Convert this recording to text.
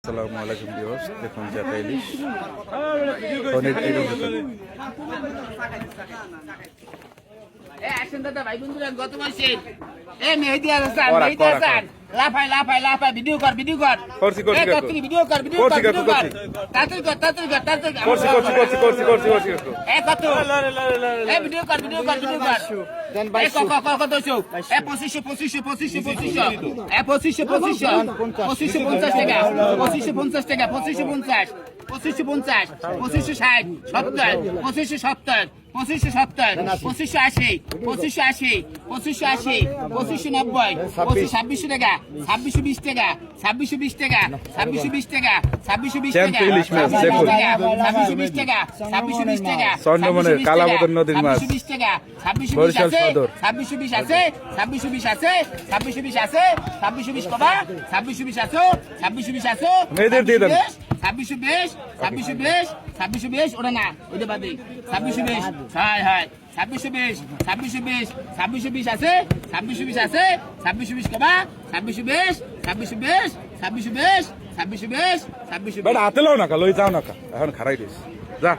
আসসালামু আলাইকুম ভিউয়ার্স, দেখুন জাতা ইলিশ অনেক গত মাসে মেহেদি হাসান লাফাই লাফাই লাফাই ভিডিও কর ভিডিও কর করছি করছি তাড়াতাড়ি ভিডিও কর ভিডিও কর ভিডিও কর তাড়াতাড়ি কর তাড়াতাড়ি কর তাড়াতাড়ি করছি করছি করছি করছি করছি করছি কত ভিডিও কর ভিডিও কর ভিডিও কর কত শো 2500 50 টাকা 2550 টাকা 2550 2550 2560 70 2570 2570 2580 2580 2580 2590 2600 টাকা 2620 টাকা 2620 টাকা 2620 টাকা 2620 টাকা 2620 টাকা 2620 টাকা চন্দ্রমনের কালাবদন নদীর মাছ 2620 টাকা 2620 বরিশাল আছে সদর 2620 আছে 2620 আছে 2620 আছে 2620 কবা 2620 আছে 2620 আছে মেয়েদের দিয়ে দেন 2620 2620 2620 ওটা না ওটা বাদে 2620 হাই হাই 2620 2620 2620 আছে 2620 আছে 2620 কবা 2620 2620 2620 2620 2620 বেটা হাতে লও না কা লই যাও না কা এখন খারাই দিস যা